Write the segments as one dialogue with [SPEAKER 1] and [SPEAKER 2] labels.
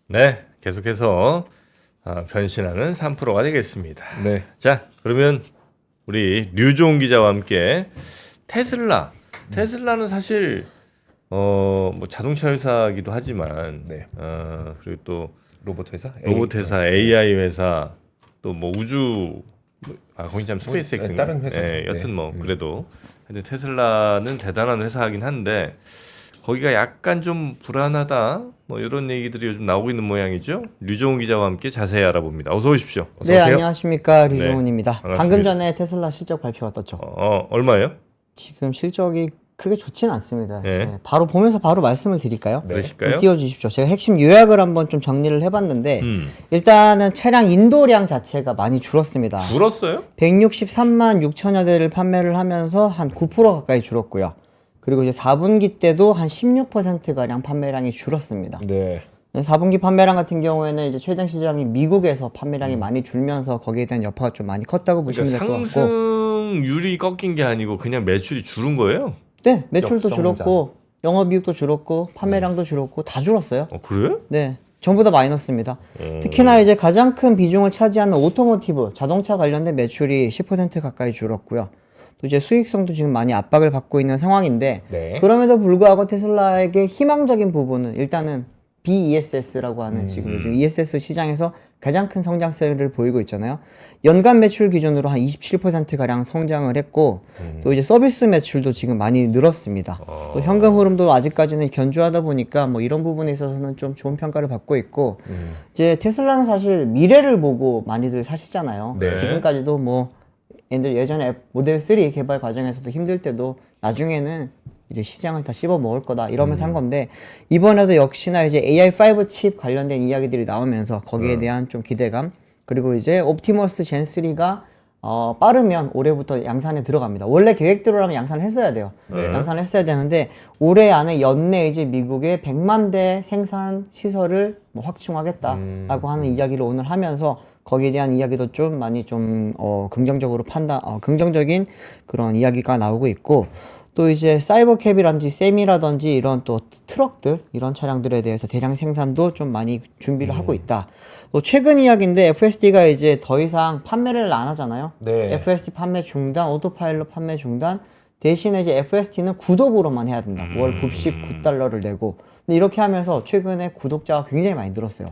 [SPEAKER 1] 네, 계속해서 변신하는 3%가 되겠습니다.
[SPEAKER 2] 네.
[SPEAKER 1] 자, 그러면 우리 류종훈 기자와 함께 테슬라는 사실 뭐 자동차 회사이기도 하지만
[SPEAKER 2] 네.
[SPEAKER 1] 그리고 또
[SPEAKER 2] 로봇 회사?
[SPEAKER 1] 로봇 회사, AI 회사, 또 뭐 우주 거기 참 스페이스X인가?
[SPEAKER 2] 다른 회사죠.
[SPEAKER 1] 예, 여튼
[SPEAKER 2] 네.
[SPEAKER 1] 뭐 그래도 근데 테슬라는 대단한 회사이긴 한데 거기가 약간 좀 불안하다 뭐 이런 얘기들이 요즘 나오고 있는 모양이죠. 류종훈 기자와 함께 자세히 알아봅니다. 어서 오십시오.
[SPEAKER 2] 어서
[SPEAKER 3] 네,
[SPEAKER 2] 오세요.
[SPEAKER 3] 안녕하십니까.
[SPEAKER 1] 네,
[SPEAKER 3] 류종훈입니다.
[SPEAKER 1] 반갑습니다.
[SPEAKER 3] 방금 전에 테슬라 실적 발표가 떴죠.
[SPEAKER 1] 얼마예요?
[SPEAKER 3] 지금 실적이 크게 좋지는 않습니다.
[SPEAKER 1] 네.
[SPEAKER 3] 이제 바로 보면서 바로 말씀을 드릴까요?
[SPEAKER 1] 그러실까요?
[SPEAKER 3] 좀 띄워주십시오. 제가 핵심 요약을 한번 좀 정리를 해봤는데 일단은 차량 인도량 자체가 많이 줄었습니다.
[SPEAKER 1] 줄었어요?
[SPEAKER 3] 163만 6천여 대를 판매를 하면서 한 9% 가까이 줄었고요. 그리고 이제 4분기 때도 한 16%가량 판매량이 줄었습니다.
[SPEAKER 2] 네.
[SPEAKER 3] 4분기 판매량 같은 경우에는 이제 최장 시장이 미국에서 판매량이 많이 줄면서 거기에 대한 여파가 좀 많이 컸다고 보시면 될 것
[SPEAKER 1] 그러니까
[SPEAKER 3] 같고.
[SPEAKER 1] 상승률이 꺾인 게 아니고 그냥 매출이 줄은 거예요?
[SPEAKER 3] 네, 매출도
[SPEAKER 2] 역성장.
[SPEAKER 3] 줄었고 영업이익도 줄었고 판매량도 줄었고 다 줄었어요.
[SPEAKER 1] 그래?
[SPEAKER 3] 네, 전부 다 마이너스입니다. 특히나 이제 가장 큰 비중을 차지하는 오토모티브, 자동차 관련된 매출이 10% 가까이 줄었고요. 또 이제 수익성도 지금 많이 압박을 받고 있는 상황인데
[SPEAKER 2] 네.
[SPEAKER 3] 그럼에도 불구하고 테슬라에게 희망적인 부분은 일단은 BESS라고 하는 지금 요즘 ESS 시장에서 가장 큰 성장세를 보이고 있잖아요. 연간 매출 기준으로 한 27%가량 성장을 했고 또 이제 서비스 매출도 지금 많이 늘었습니다. 또 현금 흐름도 아직까지는 견조하다 보니까 뭐 이런 부분에 있어서는 좀 좋은 평가를 받고 있고 이제 테슬라는 사실 미래를 보고 많이들 사시잖아요.
[SPEAKER 2] 네.
[SPEAKER 3] 지금까지도 뭐 예전에 모델 3 개발 과정에서도 힘들 때도 나중에는 이제 시장을 다 씹어 먹을 거다 이러면서 한 건데 이번에도 역시나 이제 AI5 칩 관련된 이야기들이 나오면서 거기에 대한 좀 기대감 그리고 이제 옵티머스 젠 3가 빠르면 올해부터 양산에 들어갑니다. 원래 계획대로라면 양산을 했어야 돼요. 양산을 했어야 되는데 올해 안에 연내 이제 미국에 100만 대 생산 시설을 뭐 확충하겠다라고 하는 이야기를 오늘 하면서 거기에 대한 이야기도 좀 많이 좀 긍정적인 그런 이야기가 나오고 있고 또 이제 사이버캡이라든지 세미라든지 이런 또 트럭들 이런 차량들에 대해서 대량 생산도 좀 많이 준비를 하고 있다. 또 최근 이야기인데 FSD가 이제 더 이상 판매를 안 하잖아요.
[SPEAKER 2] 네.
[SPEAKER 3] FSD 판매 중단, 오토파일럿 판매 중단. 대신에 이제 FSD는 구독으로만 해야 된다. 월 99달러를 내고. 근데 이렇게 하면서 최근에 구독자가 굉장히 많이 늘었어요.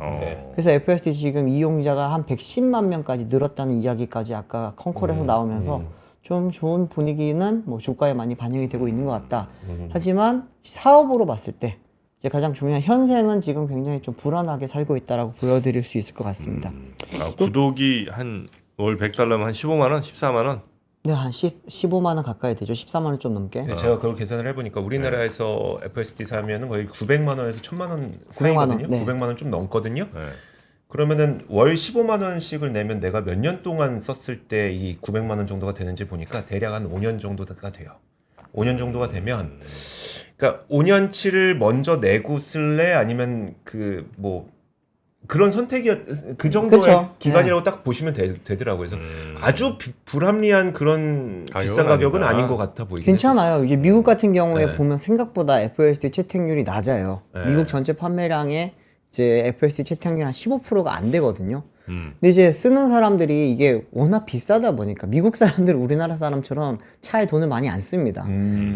[SPEAKER 3] 그래서 FSD 지금 이용자가 한 110만 명까지 늘었다는 이야기까지 아까 컨콜에서 나오면서 좀 좋은 분위기는 뭐 주가에 많이 반영이 되고 있는 것 같다. 하지만 사업으로 봤을 때 이제 가장 중요한 현생은 지금 굉장히 좀 불안하게 살고 있다라고 보여드릴 수 있을 것 같습니다.
[SPEAKER 1] 구독이 한 월 100달러면 한 15만 원, 14만 원?
[SPEAKER 3] 네, 한 15만 원 가까이 되죠. 14만 원 좀 넘게.
[SPEAKER 2] 네, 제가 그걸 계산을 해보니까 우리나라에서 FSD 사면은 거의 900만 원에서 1000만 원
[SPEAKER 3] 900만
[SPEAKER 2] 사이거든요.
[SPEAKER 3] 원, 네.
[SPEAKER 2] 900만 원 좀 넘거든요.
[SPEAKER 1] 네.
[SPEAKER 2] 그러면은 월 15만 원씩을 내면 내가 몇 년 동안 썼을 때 이 900만 원 정도가 되는지 보니까 대략 한 5년 정도가 돼요. 5년 정도가 되면 그러니까 5년치를 먼저 내고 쓸래 아니면 그 뭐 그런 선택이 그 정도의
[SPEAKER 3] 그쵸.
[SPEAKER 2] 기간이라고 딱 보시면 되더라고요. 그래서 아주 불합리한 그런
[SPEAKER 1] 가격은
[SPEAKER 2] 비싼 가격은
[SPEAKER 1] 아니다.
[SPEAKER 2] 아닌 것 같아 보이긴
[SPEAKER 3] 괜찮아요. 이제 미국 같은 경우에
[SPEAKER 2] 네.
[SPEAKER 3] 보면 생각보다 FSD 채택률이 낮아요.
[SPEAKER 2] 네.
[SPEAKER 3] 미국 전체 판매량에 이제 FSD 채택률 한 15%가 안 되거든요. 근데 이제 쓰는 사람들이 이게 워낙 비싸다 보니까 미국 사람들 우리나라 사람처럼 차에 돈을 많이 안 씁니다.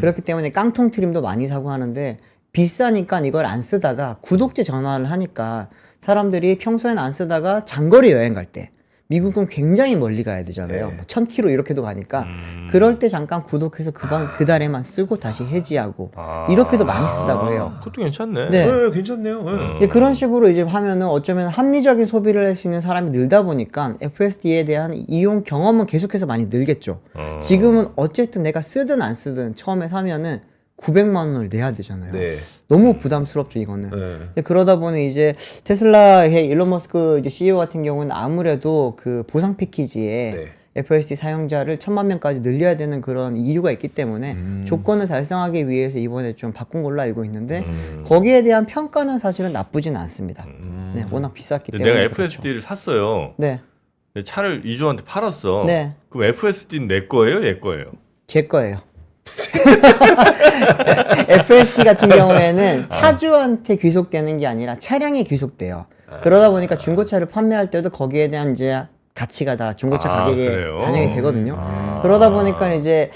[SPEAKER 3] 그렇기 때문에 깡통 트림도 많이 사고 하는데 비싸니까 이걸 안 쓰다가 구독제 전환을 하니까 사람들이 평소에는 안 쓰다가 장거리 여행 갈 때 미국은 굉장히 멀리 가야 되잖아요.
[SPEAKER 2] 네.
[SPEAKER 3] 뭐 1000km 이렇게도 가니까 그럴 때 잠깐 구독해서 그 달에만 쓰고 다시 해지하고 이렇게도 많이 쓰다고 해요.
[SPEAKER 1] 그것도 괜찮네.
[SPEAKER 3] 네.
[SPEAKER 2] 네, 괜찮네요. 네.
[SPEAKER 3] 이제 그런 식으로 이제 하면은 어쩌면 합리적인 소비를 할 수 있는 사람이 늘다 보니까 FSD에 대한 이용 경험은 계속해서 많이 늘겠죠. 지금은 어쨌든 내가 쓰든 안 쓰든 처음에 사면은 900만 원을 내야 되잖아요.
[SPEAKER 2] 네.
[SPEAKER 3] 너무 부담스럽죠, 이거는.
[SPEAKER 2] 네.
[SPEAKER 3] 근데 그러다 보니 이제 테슬라의 일론 머스크 이제 CEO 같은 경우는 아무래도 그 보상 패키지에
[SPEAKER 2] 네.
[SPEAKER 3] FSD 사용자를 1000만 명까지 늘려야 되는 그런 이유가 있기 때문에 조건을 달성하기 위해서 이번에 좀 바꾼 걸로 알고 있는데 거기에 대한 평가는 사실은 나쁘진 않습니다. 네, 워낙 비쌌기
[SPEAKER 1] 근데
[SPEAKER 3] 때문에.
[SPEAKER 1] 내가 FSD를 샀어요.
[SPEAKER 3] 네,
[SPEAKER 1] 근데 차를 이주한테 팔았어.
[SPEAKER 3] 네.
[SPEAKER 1] 그럼 FSD는 내 거예요, 얘 거예요?
[SPEAKER 3] 제 거예요. FSD 같은 경우에는 차주한테 귀속되는 게 아니라 차량에 귀속돼요. 그러다 보니까 중고차를 판매할 때도 거기에 대한 이제 가치가 다 중고차 가격에
[SPEAKER 1] 그래요?
[SPEAKER 3] 반영이 되거든요. 그러다 보니까 이제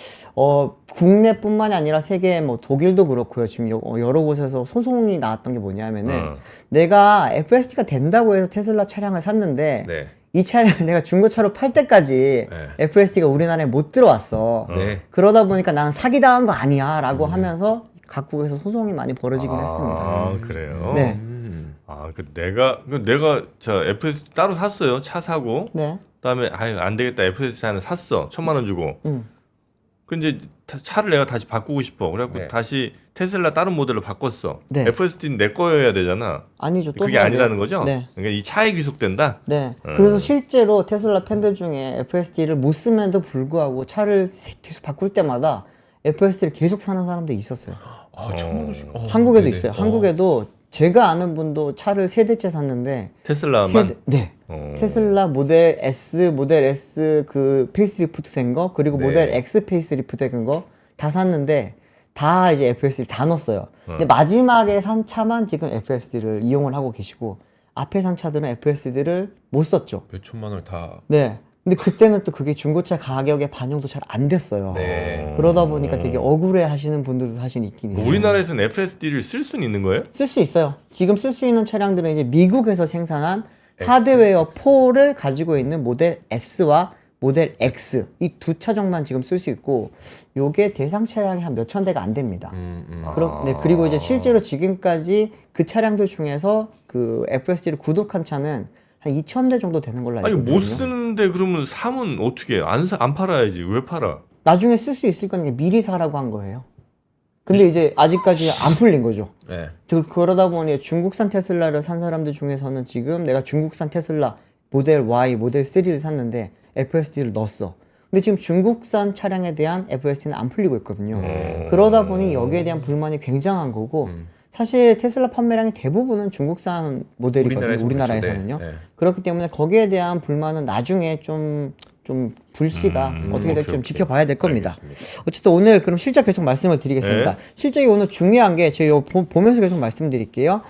[SPEAKER 3] 국내뿐만이 아니라 세계 뭐 독일도 그렇고요. 지금 여러 곳에서 소송이 나왔던 게 뭐냐면은 내가 FSD가 된다고 해서 테슬라 차량을 샀는데
[SPEAKER 2] 네.
[SPEAKER 3] 이 차량을 내가 중고차로 팔 때까지
[SPEAKER 2] 네.
[SPEAKER 3] FSD가 우리나라에 못 들어왔어.
[SPEAKER 2] 네.
[SPEAKER 3] 그러다 보니까 나는 사기당한 거 아니야라고 하면서 각국에서 소송이 많이 벌어지긴 했습니다.
[SPEAKER 1] 아, 그래요?
[SPEAKER 3] 네.
[SPEAKER 1] 내가 저 FS 따로 샀어요. 차 사고.
[SPEAKER 3] 네.
[SPEAKER 1] 그다음에 아유 안 되겠다. FS 하나 샀어. 1,000만 원 주고.
[SPEAKER 3] 음.
[SPEAKER 1] 근데 차를 내가 다시 바꾸고 싶어. 그래갖고
[SPEAKER 2] 네.
[SPEAKER 1] 다시 테슬라 다른 모델로 바꿨어.
[SPEAKER 3] 네.
[SPEAKER 1] FSD는 내 거여야 되잖아.
[SPEAKER 3] 아니죠. 또
[SPEAKER 1] 그게
[SPEAKER 3] 사야
[SPEAKER 1] 아니라는
[SPEAKER 3] 돼요.
[SPEAKER 1] 거죠?
[SPEAKER 3] 네.
[SPEAKER 1] 그러니까 이 차에 귀속된다.
[SPEAKER 3] 네. 그래서 실제로 테슬라 팬들 중에 FSD를 못 쓰면도 불구하고 차를 계속 바꿀 때마다 FSD를 계속 사는 사람들이 있었어요.
[SPEAKER 2] 아, 1,000만 원씩.
[SPEAKER 3] 한국에도
[SPEAKER 2] 네네.
[SPEAKER 3] 있어요. 한국에도 제가 아는 분도 차를 세 대째 샀는데
[SPEAKER 1] 테슬라만.
[SPEAKER 3] 네. 테슬라 모델 S 그 페이스리프트 된 거, 그리고
[SPEAKER 2] 네.
[SPEAKER 3] 모델 X 페이스리프트 된 거 다 샀는데 다 이제 FSD 다 넣었어요. 근데 마지막에 산 차만 지금 FSD를 이용을 하고 계시고 앞에 산 차들은 FSD를 못 썼죠.
[SPEAKER 2] 몇 천만 원을 다.
[SPEAKER 3] 네. 근데 그때는 또 그게 중고차 가격에 반영도 잘 안 됐어요.
[SPEAKER 2] 네.
[SPEAKER 3] 그러다 보니까 되게 억울해 하시는 분들도 사실 있긴 있어요.
[SPEAKER 1] 우리나라에서는 FSD를 쓸 수는 있는 거예요?
[SPEAKER 3] 쓸 수 있어요. 지금 쓸 수 있는 차량들은 이제 미국에서 생산한 하드웨어 4를 가지고 있는 모델 S와 모델 X 이 두 차종만 지금 쓸 수 있고 요게 대상 차량이 한 몇천 대가 안 됩니다. 네, 그리고 이제 실제로 지금까지 그 차량들 중에서 그 FSD를 구독한 차는 한 2,000대 정도 되는 걸로 알고
[SPEAKER 1] 아니
[SPEAKER 3] 있거든요.
[SPEAKER 1] 못 쓰는데 그러면 사면 어떻게 해? 안 팔아야지. 왜 팔아?
[SPEAKER 3] 나중에 쓸 수 있을 거니까 미리 사라고 한 거예요. 근데 이제 아직까지 안 풀린 거죠.
[SPEAKER 2] 네.
[SPEAKER 3] 그러다 보니 중국산 테슬라를 산 사람들 중에서는 지금 내가 중국산 테슬라 모델 Y, 모델 3를 샀는데 FSD를 넣었어. 근데 지금 중국산 차량에 대한 FSD는 안 풀리고 있거든요. 그러다 보니 여기에 대한 불만이 굉장한 거고 사실 테슬라 판매량의 대부분은 중국산 모델이거든요. 우리나라에서는요.
[SPEAKER 2] 네. 네.
[SPEAKER 3] 그렇기 때문에 거기에 대한 불만은 나중에 좀 불씨가 어떻게 될지 좀 지켜봐야 될 겁니다.
[SPEAKER 2] 알겠습니다.
[SPEAKER 3] 어쨌든 오늘 그럼 실적 계속 말씀을 드리겠습니다.
[SPEAKER 1] 네.
[SPEAKER 3] 실적이 오늘 중요한 게 제가 보면서 계속 말씀드릴게요.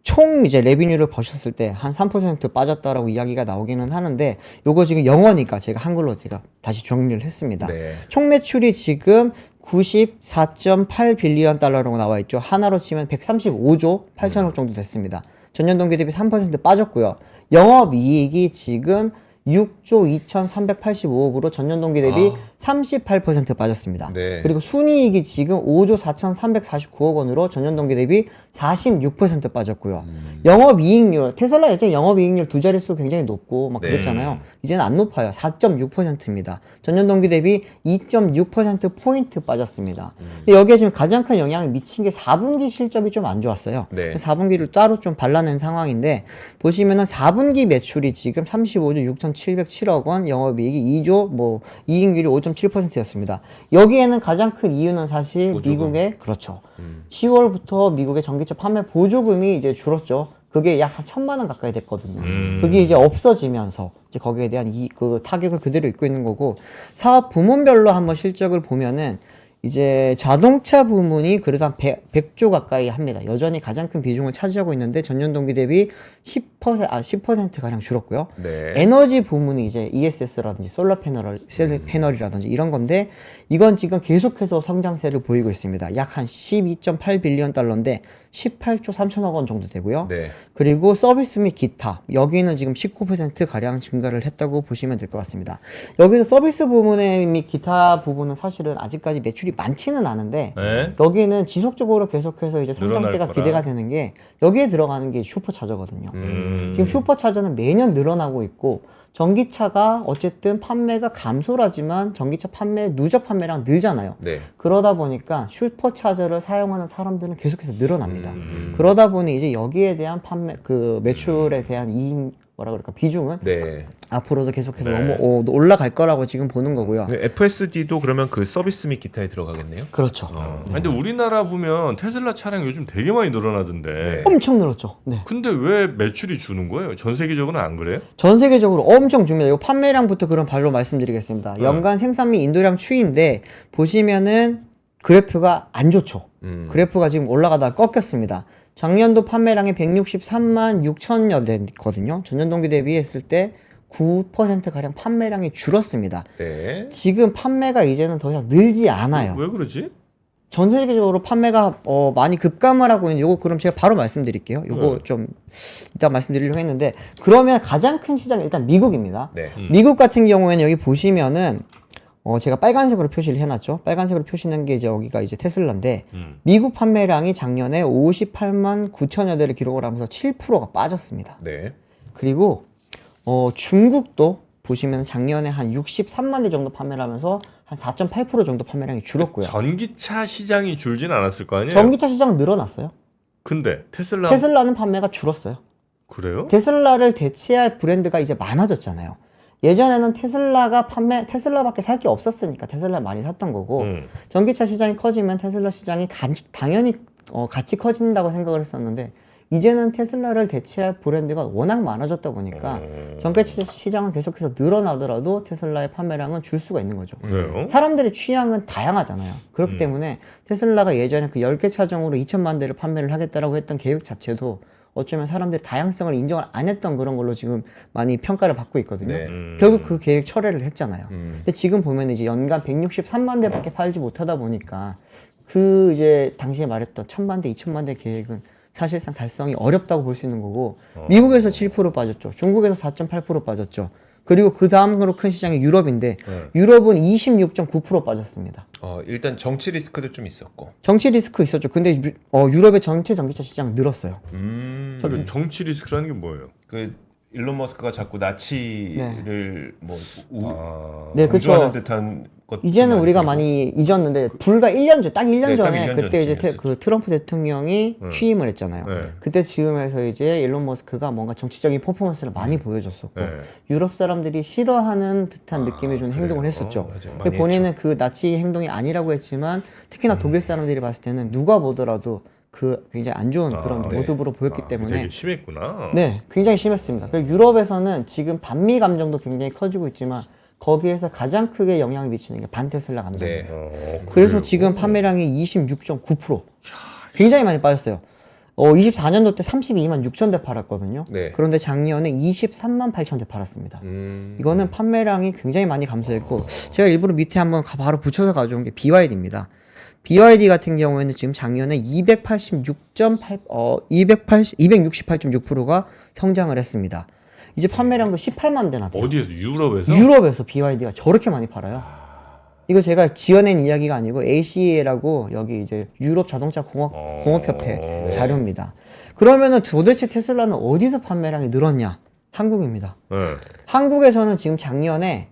[SPEAKER 3] 총 이제 레비뉴를 보셨을 때 한 3% 빠졌다라고 이야기가 나오기는 하는데 요거 지금 영어니까 제가 한글로 제가 다시 정리를 했습니다.
[SPEAKER 2] 네.
[SPEAKER 3] 총 매출이 지금 94.8 빌리언 달러라고 나와 있죠. 하나로 치면 135조 8천억 정도 됐습니다. 전년 동기 대비 3% 빠졌고요. 영업 이익이 지금 6조 2,385억으로 전년 동기 대비 38% 빠졌습니다.
[SPEAKER 2] 네.
[SPEAKER 3] 그리고 순이익이 지금 5조 4,349억 원으로 전년 동기 대비 46% 빠졌고요. 영업이익률, 테슬라 예전에 영업이익률 두 자릿수 굉장히 높고 막
[SPEAKER 2] 네.
[SPEAKER 3] 그랬잖아요. 이제는 안 높아요. 4.6%입니다. 전년 동기 대비 2.6%포인트 빠졌습니다. 근데 여기에 지금 가장 큰 영향을 미친 게 4분기 실적이 좀 안 좋았어요.
[SPEAKER 2] 네.
[SPEAKER 3] 4분기를 따로 좀 발라낸 상황인데 보시면은 4분기 매출이 지금 35조 6,707억 원, 영업이익이 2조 뭐 이익률이 5.7%였습니다. 여기에는 가장 큰 이유는 사실
[SPEAKER 2] 보조금.
[SPEAKER 3] 미국의 그렇죠. 10월부터 미국의 전기차 판매 보조금이 이제 줄었죠. 그게 약 한 1,000만 원 가까이 됐거든요. 그게 이제 없어지면서 이제 거기에 대한 그 타격을 그대로 입고 있는 거고 사업 부문별로 한번 실적을 보면은 이제 자동차 부문이 그래도 한 100조 가까이 합니다. 여전히 가장 큰 비중을 차지하고 있는데 전년 동기 대비 10% 가량 줄었고요.
[SPEAKER 2] 네.
[SPEAKER 3] 에너지 부문이 이제 ESS라든지 솔라 패널이라든지 이런 건데 이건 지금 계속해서 성장세를 보이고 있습니다. 약 한 12.8 빌리언 달러인데 18조 3천억 원 정도 되고요.
[SPEAKER 2] 네.
[SPEAKER 3] 그리고 서비스 및 기타 여기는 지금 19% 가량 증가를 했다고 보시면 될 것 같습니다. 여기서 서비스 부문의 및 기타 부분은 사실은 아직까지 매출이 많지는 않은데
[SPEAKER 1] 네.
[SPEAKER 3] 여기는 지속적으로 계속해서 이제
[SPEAKER 1] 늘어날
[SPEAKER 3] 성장세가
[SPEAKER 1] 거라.
[SPEAKER 3] 기대가 되는 게 여기에 들어가는 게 슈퍼차저거든요. 지금 슈퍼차저는 매년 늘어나고 있고 전기차가 어쨌든 판매가 감소를 하지만 전기차 판매 누적 판매량 늘잖아요.
[SPEAKER 2] 네.
[SPEAKER 3] 그러다 보니까 슈퍼차저를 사용하는 사람들은 계속해서 늘어납니다. 그러다 보니 이제 여기에 대한 판매 그 매출에 대한 이익 뭐라 그럴까 비중은
[SPEAKER 2] 네.
[SPEAKER 3] 앞으로도 계속해서
[SPEAKER 1] 네.
[SPEAKER 3] 너무 올라갈 거라고 지금 보는 거고요.
[SPEAKER 2] 네, FSD도 그러면 그 서비스 및 기타에 들어가겠네요.
[SPEAKER 3] 그렇죠.
[SPEAKER 1] 근데 우리나라 보면 테슬라 차량 요즘 되게 많이 늘어나던데.
[SPEAKER 2] 네.
[SPEAKER 3] 엄청 늘었죠. 네.
[SPEAKER 1] 근데 왜 매출이 주는 거예요? 전 세계적으로는 안 그래요?
[SPEAKER 3] 전 세계적으로 엄청 줍니다. 이거 판매량부터 그런 발로 말씀드리겠습니다. 연간 생산 및 인도량 추이인데 보시면은 그래프가 안 좋죠. 그래프가 지금 올라가다가 꺾였습니다. 작년도 판매량이 163만 6천여 대거든요. 전년 동기 대비했을 때 9%가량 판매량이 줄었습니다.
[SPEAKER 2] 네.
[SPEAKER 3] 지금 판매가 이제는 더 이상 늘지 않아요.
[SPEAKER 1] 왜 그러지?
[SPEAKER 3] 전 세계적으로 판매가 많이 급감을 하고 있는 요거 그럼 제가 바로 말씀드릴게요. 요거 좀 이따 말씀드리려고 했는데 그러면 가장 큰 시장이 일단 미국입니다.
[SPEAKER 2] 네.
[SPEAKER 3] 미국 같은 경우에는 여기 보시면은 제가 빨간색으로 표시를 해놨죠. 빨간색으로 표시한 게 이제 여기가 이제 테슬라인데 미국 판매량이 작년에 58만 9천여 대를 기록을 하면서 7%가 빠졌습니다.
[SPEAKER 2] 네.
[SPEAKER 3] 그리고 중국도 보시면 작년에 한 63만 대 정도 판매를 하면서 한 4.8% 정도 판매량이 줄었고요.
[SPEAKER 1] 전기차 시장이 줄진 않았을 거 아니에요?
[SPEAKER 3] 전기차 시장은 늘어났어요.
[SPEAKER 1] 근데 테슬라
[SPEAKER 3] 테슬라는 판매가 줄었어요.
[SPEAKER 1] 그래요?
[SPEAKER 3] 테슬라를 대체할 브랜드가 이제 많아졌잖아요. 예전에는 테슬라밖에 살 게 없었으니까 테슬라 많이 샀던 거고 전기차 시장이 커지면 테슬라 시장이 당연히 같이 커진다고 생각을 했었는데 이제는 테슬라를 대체할 브랜드가 워낙 많아졌다 보니까 전기차 시장은 계속해서 늘어나더라도 테슬라의 판매량은 줄 수가 있는 거죠.
[SPEAKER 1] 그래요?
[SPEAKER 3] 사람들의 취향은 다양하잖아요. 그렇기 때문에 테슬라가 예전에 그 10개 차종으로 2천만 대를 판매를 하겠다라고 했던 계획 자체도 어쩌면 사람들이 다양성을 인정을 안 했던 그런 걸로 지금 많이 평가를 받고 있거든요.
[SPEAKER 2] 네.
[SPEAKER 3] 결국 그 계획 철회를 했잖아요. 근데 지금 보면 이제 연간 163만 대밖에 팔지 못하다 보니까 그 이제 당시에 말했던 1000만 대, 2000만 대 계획은 사실상 달성이 어렵다고 볼 수 있는 거고 미국에서 7% 빠졌죠. 중국에서 4.8% 빠졌죠. 그리고 그 다음으로 큰 시장이 유럽인데 유럽은 26.9% 빠졌습니다.
[SPEAKER 2] 일단 정치 리스크도 좀 있었고.
[SPEAKER 3] 정치 리스크 있었죠. 근데 유럽의 전체 전기차 시장은 늘었어요.
[SPEAKER 1] 잠깐 정치 리스크라는 게 뭐예요?
[SPEAKER 2] 그 일론 머스크가 자꾸 나치를
[SPEAKER 3] 네, 그쵸.
[SPEAKER 2] 우주하는 듯한 것.
[SPEAKER 3] 이제는 우리가 많이 잊었는데 불과 1년 전, 딱 1년
[SPEAKER 2] 네, 딱
[SPEAKER 3] 전에
[SPEAKER 2] 1년
[SPEAKER 3] 그때 이제
[SPEAKER 2] 전쯤이었었죠.
[SPEAKER 3] 그 트럼프 대통령이 취임을 했잖아요.
[SPEAKER 1] 네.
[SPEAKER 3] 그때 즈음에서 이제 일론 머스크가 뭔가 정치적인 퍼포먼스를 많이 보여줬었고
[SPEAKER 1] 네.
[SPEAKER 3] 유럽 사람들이 싫어하는 듯한 느낌이 주는 행동을 했었죠.
[SPEAKER 2] 맞아요.
[SPEAKER 3] 근데
[SPEAKER 2] 많이
[SPEAKER 3] 본인은 그 나치 행동이 아니라고 했지만 특히나 독일 사람들이 봤을 때는 누가 보더라도 그 굉장히 안 좋은 그런
[SPEAKER 2] 네.
[SPEAKER 3] 모습으로 보였기 때문에
[SPEAKER 1] 되게 심했구나.
[SPEAKER 3] 네, 굉장히 심했습니다. 그리고 유럽에서는 지금 반미 감정도 굉장히 커지고 있지만 거기에서 가장 크게 영향을 미치는 게 반테슬라 감정입니다.
[SPEAKER 2] 네.
[SPEAKER 3] 그래서
[SPEAKER 1] 그래요?
[SPEAKER 3] 지금 판매량이 26.9% 굉장히 많이 빠졌어요. 24년도 때 32만 6천 대 팔았거든요.
[SPEAKER 2] 네.
[SPEAKER 3] 그런데 작년에 23만 8천 대 팔았습니다. 이거는 판매량이 굉장히 많이 감소했고 제가 일부러 밑에 한번 바로 붙여서 가져온 게 BYD입니다. BYD 같은 경우에는 지금 작년에 268.6%가 성장을 했습니다. 이제 판매량도 18만 대나 돼요.
[SPEAKER 1] 어디에서? 유럽에서?
[SPEAKER 3] 유럽에서 BYD가 저렇게 많이 팔아요. 이거 제가 지어낸 이야기가 아니고 ACA라고 여기 이제 유럽 자동차 공업협회 자료입니다. 그러면은 도대체 테슬라는 어디서 판매량이 늘었냐? 한국입니다.
[SPEAKER 1] 네.
[SPEAKER 3] 한국에서는 지금 작년에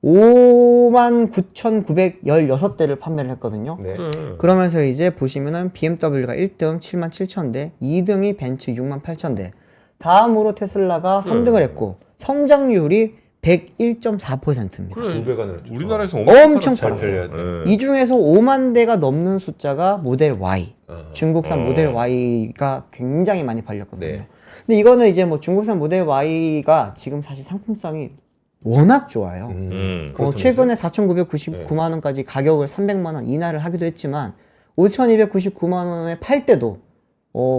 [SPEAKER 3] 59,916대를 판매를 했거든요.
[SPEAKER 2] 네.
[SPEAKER 3] 그러면서 이제 보시면은 BMW가 1등 77,000대, 2등이 벤츠 68,000대, 다음으로 테슬라가 3등을 했고 성장률이 101.4%입니다.
[SPEAKER 1] 그래.
[SPEAKER 2] 2배가 늘었죠.
[SPEAKER 1] 우리나라에서
[SPEAKER 3] 엄청
[SPEAKER 2] 잘
[SPEAKER 3] 팔았어요.
[SPEAKER 2] 팔려야 돼.
[SPEAKER 3] 이 중에서 5만 대가 넘는 숫자가 모델 Y. 중국산 모델 Y가 굉장히 많이 팔렸거든요.
[SPEAKER 2] 네.
[SPEAKER 3] 근데 이거는 이제 뭐 중국산 모델 Y가 지금 사실 상품성이 워낙 좋아요. 최근에 4,999만 원까지 가격을 300만 원 인하를 하기도 했지만 5,299만 원에 팔 때도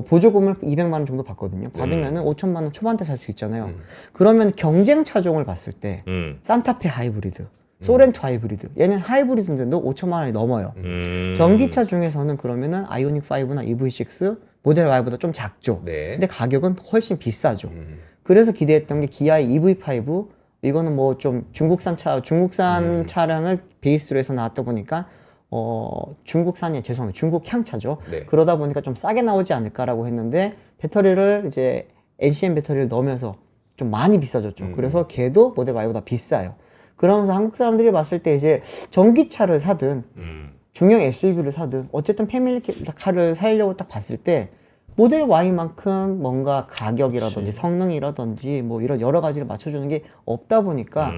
[SPEAKER 3] 보조금을 200만 원 정도 받거든요. 받으면은 5천만 원 초반대 살 수 있잖아요. 그러면 경쟁 차종을 봤을 때 산타페 하이브리드, 소렌토 하이브리드, 얘는 하이브리드인데도 5천만 원이 넘어요. 전기차 중에서는 그러면은 아이오닉 5나 EV6 모델 Y보다 좀 작죠.
[SPEAKER 2] 네.
[SPEAKER 3] 근데 가격은 훨씬 비싸죠. 그래서 기대했던 게 기아의 EV5, 이거는 뭐 좀 중국산 차량을 베이스로 해서 나왔다 보니까 중국산이 죄송합니다. 중국 향차죠.
[SPEAKER 2] 네.
[SPEAKER 3] 그러다 보니까 좀 싸게 나오지 않을까라고 했는데 배터리를 이제 NCM 배터리를 넣으면서 좀 많이 비싸졌죠. 그래서 걔도 모델 Y보다 비싸요. 그러면서 한국 사람들이 봤을 때 이제 전기차를 사든 중형 SUV를 사든 어쨌든 패밀리카를 사려고 딱 봤을 때 모델 Y만큼 뭔가 가격이라든지 성능이라든지 뭐 이런 여러 가지를 맞춰주는 게 없다 보니까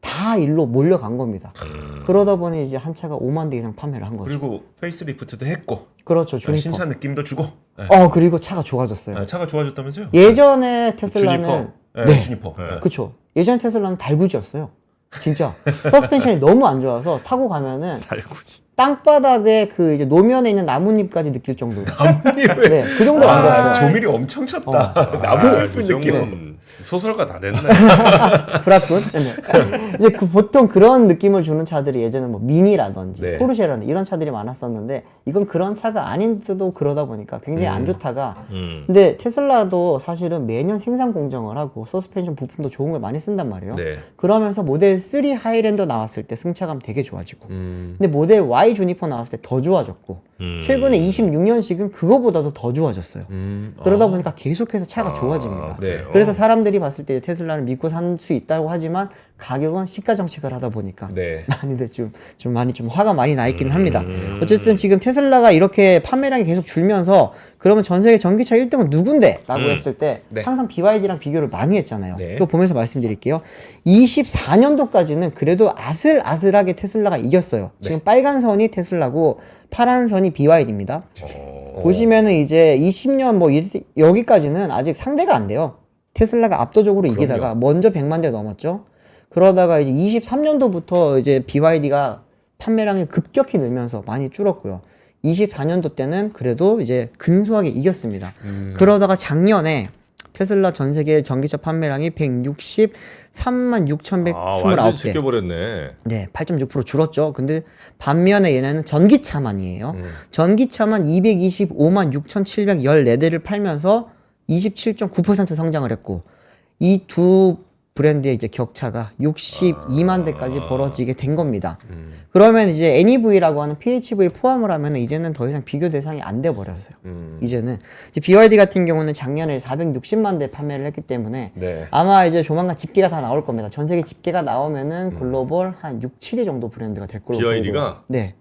[SPEAKER 3] 다 일로 몰려간 겁니다. 그러다 보니 이제 한 차가 5만 대 이상 판매를 한 거죠.
[SPEAKER 2] 그리고 페이스리프트도 했고
[SPEAKER 3] 그렇죠. 주니퍼.
[SPEAKER 2] 신차 느낌도 주고. 네.
[SPEAKER 3] 그리고 차가 좋아졌어요.
[SPEAKER 2] 차가 좋아졌다면서요?
[SPEAKER 3] 예전에 테슬라는
[SPEAKER 2] 주니퍼. 주니퍼. 네.
[SPEAKER 3] 그쵸. 예전에 테슬라는 달구지였어요. 진짜 서스펜션이 너무 안 좋아서 타고 가면은
[SPEAKER 1] 달구지.
[SPEAKER 3] 땅바닥에 그 이제 노면에 있는 나뭇잎까지 느낄 정도.
[SPEAKER 2] 나뭇잎을
[SPEAKER 3] 네, 그 정도 만들었어요.
[SPEAKER 2] 조미료 엄청 쳤다. 나뭇잎을 느끼는.
[SPEAKER 1] 정도면 소설가 다 됐네.
[SPEAKER 3] 브라군. 네. 이제 그 보통 그런 느낌을 주는 차들이 예전에 뭐 미니라든지
[SPEAKER 2] 네.
[SPEAKER 3] 포르쉐라든지 이런 차들이 많았었는데 이건 그런 차가 아닌데도 그러다 보니까 굉장히 안 좋다가 근데 테슬라도 사실은 매년 생산 공정을 하고 서스펜션 부품도 좋은 걸 많이 쓴단 말이에요.
[SPEAKER 2] 네.
[SPEAKER 3] 그러면서 모델 3 하이랜더 나왔을 때 승차감 되게 좋아지고
[SPEAKER 2] 음.
[SPEAKER 3] 근데 모델 Y 주니퍼 나왔을 때 더 좋아졌고 최근에 26년식은 그거보다도 더 좋아졌어요. 그러다 보니까 계속해서 차가 좋아집니다.
[SPEAKER 2] 네.
[SPEAKER 3] 그래서 사람들이 봤을 때 테슬라는 믿고 산 수 있다고 하지만 가격은 시가 정책을 하다 보니까
[SPEAKER 2] 네.
[SPEAKER 3] 많이들 좀 많이 좀 화가 많이 나 있긴 합니다. 어쨌든 지금 테슬라가 이렇게 판매량이 계속 줄면서 그러면 전 세계 전기차 1등은 누군데? 라고 했을 때
[SPEAKER 2] 네.
[SPEAKER 3] 항상 BYD랑 비교를 많이 했잖아요.
[SPEAKER 2] 네.
[SPEAKER 3] 그거 보면서 말씀드릴게요. 24년도까지는 그래도 아슬아슬하게 테슬라가 이겼어요. 지금 빨간 선이 테슬라고 파란 선이 BYD입니다. 보시면은 이제 20년 뭐 여기까지는 아직 상대가 안 돼요. 테슬라가 압도적으로 이기다가 먼저 100만 대 넘었죠. 그러다가 이제 23년도부터 이제 BYD가 판매량이 급격히 늘면서 많이 줄었고요. 24년도 때는 그래도 이제 근소하게 이겼습니다. 그러다가 작년에 테슬라 전 세계 전기차 판매량이 163만 6,129개.
[SPEAKER 1] 완전 지켜버렸네.
[SPEAKER 3] 네, 8.6% 줄었죠. 근데 반면에 얘네는 전기차만이에요. 전기차만 225만 6,714대를 팔면서 27.9% 성장을 했고 이 두 브랜드의 이제 격차가 62만 대까지 벌어지게 된 겁니다. 그러면 이제 NEV라고 하는 PHV 포함을 하면 이제는 더 이상 비교 대상이 안 돼 버렸어요. 이제는 이제 BYD 같은 경우는 작년에 460만 대 판매를 했기 때문에
[SPEAKER 2] 네.
[SPEAKER 3] 아마 이제 조만간 집계가 다 나올 겁니다. 전 세계 집계가 나오면은 글로벌 한 6, 7위 정도 브랜드가 될 걸로
[SPEAKER 1] BYD 가?
[SPEAKER 3] 보이고요. 네.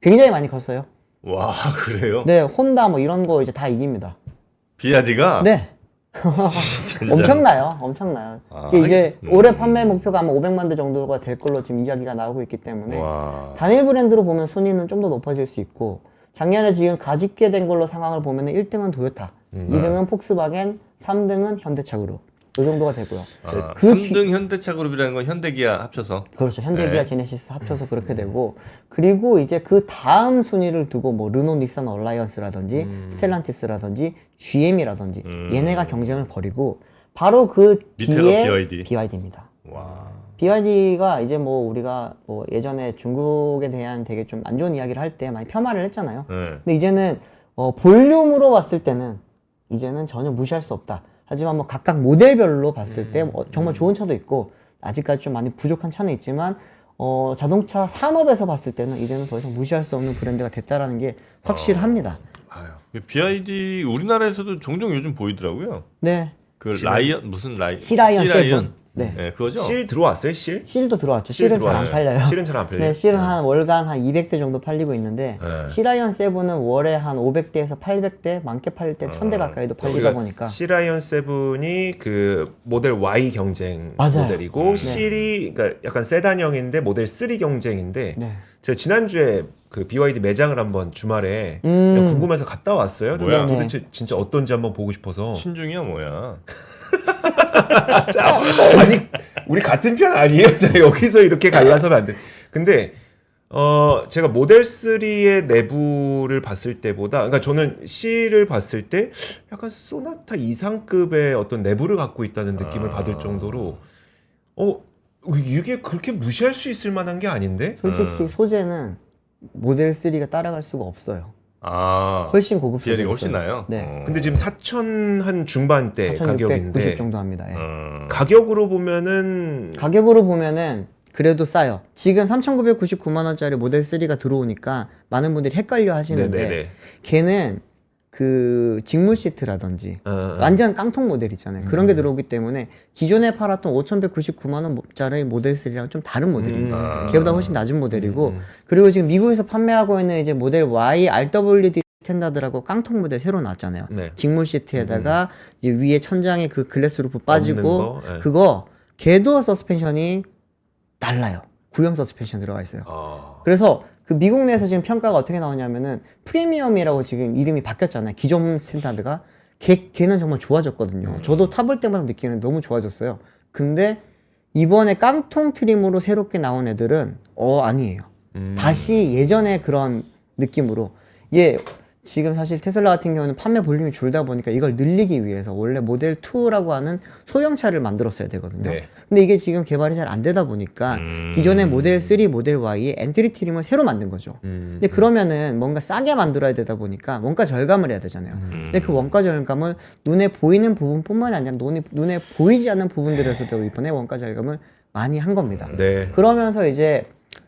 [SPEAKER 3] 굉장히 많이 컸어요.
[SPEAKER 1] 와 그래요?
[SPEAKER 3] 네, 혼다 뭐 이런 거 이제 다 이깁니다.
[SPEAKER 1] BYD가?
[SPEAKER 3] 네.
[SPEAKER 1] 진짜.
[SPEAKER 3] 엄청나요.
[SPEAKER 1] 아,
[SPEAKER 3] 이게 이제 올해 판매 목표가 아마 500만 대 정도가 될 걸로 지금 이야기가 나오고 있기 때문에
[SPEAKER 1] 와.
[SPEAKER 3] 단일 브랜드로 보면 순위는 좀 더 높아질 수 있고 작년에 지금 가집게 된 걸로 상황을 보면 1등은 도요타, 2등은 폭스바겐, 3등은 현대차 그룹 이 정도가 되고요.
[SPEAKER 1] 아,
[SPEAKER 3] 그
[SPEAKER 1] 3등 현대차 그룹이라는 건 현대기아 합쳐서.
[SPEAKER 3] 그렇죠. 현대기아
[SPEAKER 1] 네.
[SPEAKER 3] 제네시스 합쳐서 그렇게 되고 그리고 이제 그 다음 순위를 두고 뭐 르노 닛산 얼라이언스라든지 스텔란티스라든지 GM이라든지 얘네가 경쟁을 벌이고 바로 그
[SPEAKER 1] 밑에가
[SPEAKER 3] 뒤에
[SPEAKER 1] BYD.
[SPEAKER 3] BYD입니다.
[SPEAKER 1] 와.
[SPEAKER 3] BYD가 이제 뭐 우리가 뭐 예전에 중국에 대한 되게 좀 안 좋은 이야기를 할 때 많이 폄하를 했잖아요.
[SPEAKER 1] 네.
[SPEAKER 3] 근데 이제는 볼륨으로 봤을 때는 이제는 전혀 무시할 수 없다. 하지만 뭐 각각 모델별로 봤을 때 정말 좋은 차도 있고 아직까지 좀 많이 부족한 차는 있지만 자동차 산업에서 봤을 때는 이제는 더 이상 무시할 수 없는 브랜드가 됐다라는 게 확실합니다.
[SPEAKER 1] 아유. BYD 우리나라에서도 종종 요즘 보이더라고요.
[SPEAKER 3] 네.
[SPEAKER 1] 그 라이언 무슨 라이언?
[SPEAKER 3] C라이언 7. 네.
[SPEAKER 1] 네, 그거죠.
[SPEAKER 2] 실 들어왔어요? 실?
[SPEAKER 3] 실도 들어왔죠. 실은 잘 안
[SPEAKER 2] 들어왔어요.
[SPEAKER 3] 팔려요.
[SPEAKER 2] 실은 잘 안 팔려요.
[SPEAKER 3] 네, 실은 한 월간 한 200대 정도 팔리고 있는데
[SPEAKER 2] 네.
[SPEAKER 3] C라이언 7은 월에 한 500대에서 800대, 많게 팔릴 때 1000대 가까이도 팔리다 보니까
[SPEAKER 2] 시라이언 7이 그 모델 Y 경쟁
[SPEAKER 3] 맞아요.
[SPEAKER 2] 모델이고 실이 그러니까 약간 세단형인데 모델 3 경쟁인데
[SPEAKER 3] 네.
[SPEAKER 2] 제가 지난주에 그 BYD 매장을 한번 주말에 그냥 궁금해서 갔다 왔어요. 근데
[SPEAKER 1] 뭐야?
[SPEAKER 2] 도대체 진짜 어떤지 한번 보고 싶어서.
[SPEAKER 1] 신중이야 뭐야?
[SPEAKER 2] 자, 아니 우리 같은 편 아니에요? 자, 여기서 이렇게 갈라서면 안 돼. 근데 제가 모델 3의 내부를 봤을 때보다, 그러니까 저는 C를 봤을 때 약간 소나타 이상급의 어떤 내부를 갖고 있다는 느낌을 받을 정도로, 이게 그렇게 무시할 수 있을 만한 게 아닌데?
[SPEAKER 3] 솔직히 소재는 모델 3가 따라갈 수가 없어요.
[SPEAKER 1] 아.
[SPEAKER 3] 훨씬 고급 소재.
[SPEAKER 1] BYD가 훨씬 나요.
[SPEAKER 3] 네.
[SPEAKER 2] 근데 지금 4천 한 중반대
[SPEAKER 3] 4,690
[SPEAKER 2] 가격인데
[SPEAKER 3] 정도 합니다. 예.
[SPEAKER 2] 가격으로 보면은
[SPEAKER 3] 가격으로 보면은 그래도 싸요. 지금 3,999만 원짜리 모델 3가 들어오니까 많은 분들이 헷갈려 하시는데
[SPEAKER 2] 네네네.
[SPEAKER 3] 걔는 그 직물 시트라든지 완전 깡통 모델 있잖아요. 그런 게 들어오기 때문에 기존에 팔았던 5,199만 원짜리 모델 3랑 좀 다른 모델입니다. 걔보다 훨씬 낮은 모델이고 그리고 지금 미국에서 판매하고 있는 이제 모델 Y RWD 스탠다드라고 깡통 모델 새로 나왔잖아요.
[SPEAKER 2] 네.
[SPEAKER 3] 직물 시트에다가 이제 위에 천장에 그 글래스 루프 빠지고
[SPEAKER 2] 거, 네.
[SPEAKER 3] 그거 걔도 서스펜션이 달라요. 구형 서스펜션 들어가 있어요. 그래서 그 미국 내에서 지금 평가가 어떻게 나오냐면은 프리미엄이라고 지금 이름이 바뀌었잖아요. 기존 스탠다드가 걔는 정말 좋아졌거든요. 저도 타볼 때마다 느끼는 너무 좋아졌어요. 근데 이번에 깡통 트림으로 새롭게 나온 애들은 아니에요. 다시 예전의 그런 느낌으로 이게 지금 사실 테슬라 같은 경우는 판매 볼륨이 줄다 보니까 이걸 늘리기 위해서 원래 모델 2라고 하는 소형차를 만들었어야 되거든요.
[SPEAKER 2] 네.
[SPEAKER 3] 근데 이게 지금 개발이 잘 안 되다 보니까 기존의 모델 3, 모델 Y의 엔트리 트림을 새로 만든 거죠. 근데 그러면은 뭔가 싸게 만들어야 되다 보니까 원가 절감을 해야 되잖아요. 근데 그 원가 절감을 눈에 보이는 부분뿐만 아니라 눈에 보이지 않는 부분들에서도 이번에 원가 절감을 많이 한 겁니다.
[SPEAKER 2] 네.
[SPEAKER 3] 그러면서 이제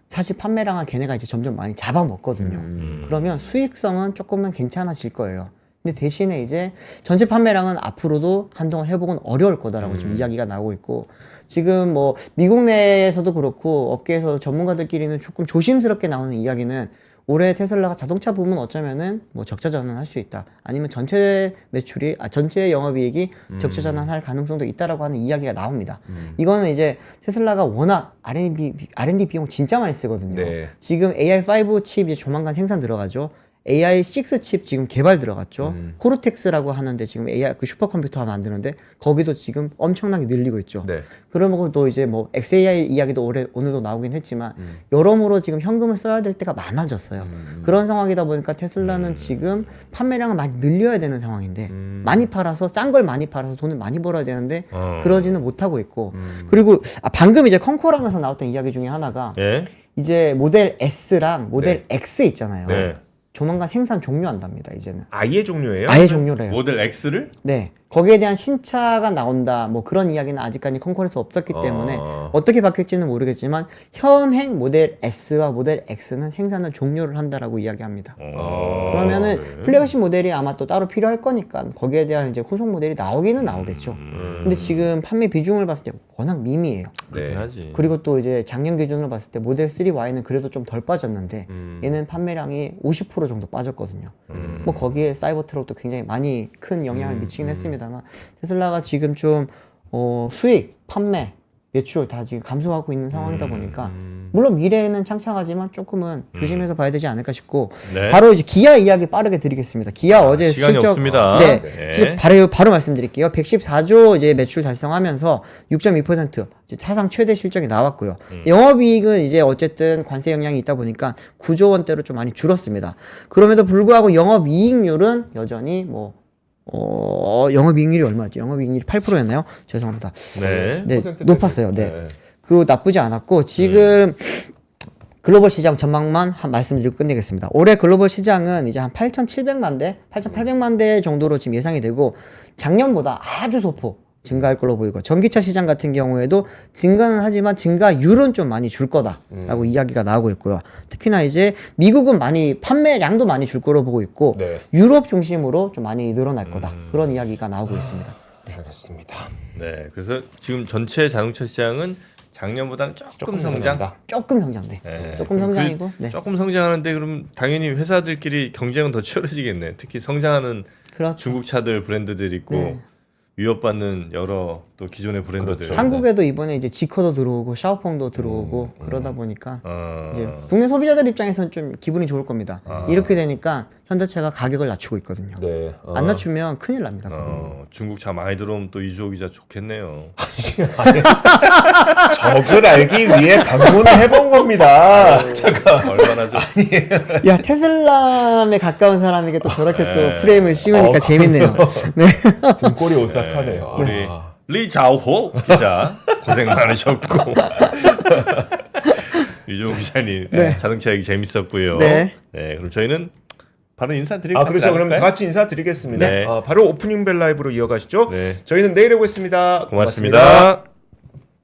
[SPEAKER 3] 사실 판매량은 걔네가 이제 점점 많이 잡아먹거든요. 그러면 수익성은 조금은 괜찮아질 거예요. 근데 대신에 이제 전체 판매량은 앞으로도 한동안 회복은 어려울 거다라고 좀 이야기가 나오고 있고, 지금 뭐 미국 내에서도 그렇고 업계에서 전문가들끼리는 조금 조심스럽게 나오는 이야기는 올해 테슬라가 자동차 부분 어쩌면은 뭐 적자 전환할 수 있다. 아니면 전체 매출이 전체 영업이익이 적자 전환할 가능성도 있다라고 하는 이야기가 나옵니다. 이거는 이제 테슬라가 워낙 R&D 비용 진짜 많이 쓰거든요.
[SPEAKER 2] 네.
[SPEAKER 3] 지금 AI5 칩이 조만간 생산 들어가죠. AI6 칩 지금 개발 들어갔죠. 코르텍스라고 하는데 지금 AI 그 슈퍼컴퓨터 만드는데 거기도 지금 엄청나게 늘리고 있죠.
[SPEAKER 2] 네.
[SPEAKER 3] 그러고 또 이제 뭐 XAI 이야기도 오늘도 나오긴 했지만 여러모로 지금 현금을 써야 될 때가 많아졌어요. 그런 상황이다 보니까 테슬라는 지금 판매량을 많이 늘려야 되는 상황인데 많이 팔아서 싼 걸 많이 팔아서 돈을 많이 벌어야 되는데 그러지는 못하고 있고, 그리고 방금 이제 컨코라면서 나왔던 이야기 중에 하나가
[SPEAKER 1] 예?
[SPEAKER 3] 이제 모델 S랑 모델 X 있잖아요.
[SPEAKER 1] 네.
[SPEAKER 3] 조만간 생산 종료한답니다. 이제는
[SPEAKER 2] 아예 종료예요?
[SPEAKER 3] 아예 종료래요.
[SPEAKER 1] 모델 X를?
[SPEAKER 3] 네, 거기에 대한 신차가 나온다 뭐 그런 이야기는 아직까지 컨코에서 없었기 때문에 어떻게 바뀔지는 모르겠지만 현행 모델 S와 모델 X는 생산을 종료를 한다라고 이야기합니다. 그러면은 플래그십 모델이 아마 또 따로 필요할 거니까 거기에 대한 이제 후속 모델이 나오기는 나오겠죠. 근데 지금 판매 비중을 봤을 때 워낙 미미해요.
[SPEAKER 1] 그렇긴
[SPEAKER 2] 네.
[SPEAKER 1] 하지.
[SPEAKER 3] 그리고 또 이제 작년 기준으로 봤을 때 모델 3Y는 그래도 좀 덜 빠졌는데 얘는 판매량이 50% 정도 빠졌거든요. 뭐 거기에 사이버 트럭도 굉장히 많이 큰 영향을 미치긴 했습니다만 테슬라가 지금 좀 수익, 판매, 매출 다 지금 감소하고 있는 상황이다 보니까 물론 미래에는 창창하지만 조금은 조심해서 봐야 되지 않을까 싶고,
[SPEAKER 1] 네.
[SPEAKER 3] 바로 이제 기아 이야기 빠르게 드리겠습니다. 기아 어제
[SPEAKER 1] 시간이
[SPEAKER 3] 실적
[SPEAKER 1] 없습니다.
[SPEAKER 3] 네,
[SPEAKER 1] 네.
[SPEAKER 3] 진짜 바로 말씀드릴게요. 114조 이제 매출 달성하면서 6.2% 이제 사상 최대 실적이 나왔고요. 영업이익은 이제 어쨌든 관세 영향이 있다 보니까 9조 원대로 좀 많이 줄었습니다. 그럼에도 불구하고 영업이익률은 여전히 뭐 영업이익률이 얼마였죠? 영업이익률이 8%였나요? 죄송합니다.
[SPEAKER 1] 네.
[SPEAKER 3] 네,
[SPEAKER 2] 10%
[SPEAKER 3] 높았어요. 네.
[SPEAKER 2] 네.
[SPEAKER 3] 그거 나쁘지 않았고, 지금 글로벌 시장 전망만 말씀드리고 끝내겠습니다. 올해 글로벌 시장은 이제 한 8,700만 대, 8,800만 대 정도로 지금 예상이 되고, 작년보다 아주 소폭 증가할 걸로 보이고, 전기차 시장 같은 경우에도 증가는 하지만 증가율은 좀 많이 줄 거다라고 이야기가 나오고 있고요. 특히나 이제 미국은 많이 판매량도 많이 줄 거로 보고 있고,
[SPEAKER 2] 네.
[SPEAKER 3] 유럽 중심으로 좀 많이 늘어날 거다, 그런 이야기가 나오고 있습니다.
[SPEAKER 2] 알겠습니다.
[SPEAKER 1] 네. 그래서 지금 전체 자동차 시장은 작년보다는 조금 성장.
[SPEAKER 2] 성장한다.
[SPEAKER 3] 조금 성장, 네.
[SPEAKER 1] 네.
[SPEAKER 3] 조금 성장이고, 네.
[SPEAKER 1] 조금 성장하는데 그럼 당연히 회사들끼리 경쟁은 더 치열해지겠네. 특히 성장하는
[SPEAKER 3] 그렇죠.
[SPEAKER 1] 중국 차들 브랜드들 있고
[SPEAKER 3] 네.
[SPEAKER 1] 위협받는 여러 또 기존의 브랜드들.
[SPEAKER 2] 그렇죠.
[SPEAKER 3] 한국에도 이번에 이제 지커도 들어오고 샤오펑도 들어오고 그러다 보니까
[SPEAKER 1] 어.
[SPEAKER 3] 이제 국내 소비자들 입장에서는 좀 기분이 좋을 겁니다. 이렇게 되니까 현대차가 가격을 낮추고 있거든요.
[SPEAKER 2] 네.
[SPEAKER 3] 안 낮추면 큰일 납니다.
[SPEAKER 1] 중국 차 많이 들어오면 또 이주호 기자 좋겠네요.
[SPEAKER 2] 적을 알기 위해 방문을 해본 겁니다. 잠깐.
[SPEAKER 1] 얼마나 좀
[SPEAKER 3] 야, 테슬라에 가까운 사람에게 또 저렇게 또 프레임을 씌우니까 재밌네요. 네.
[SPEAKER 2] 좀 꼴이 오싹하네요.
[SPEAKER 1] 우리 리자오호 기자 고생 많으셨고 이주호 기자님 자동차 얘기 재밌었고요.
[SPEAKER 3] 네.
[SPEAKER 1] 네, 그럼 저희는 바로 인사드리고
[SPEAKER 2] 그렇죠. 그럼 다 같이 인사드리겠습니다.
[SPEAKER 1] 네.
[SPEAKER 2] 바로 오프닝 벨 라이브로 이어가시죠.
[SPEAKER 1] 네.
[SPEAKER 2] 저희는 내일 오겠습니다.
[SPEAKER 1] 고맙습니다.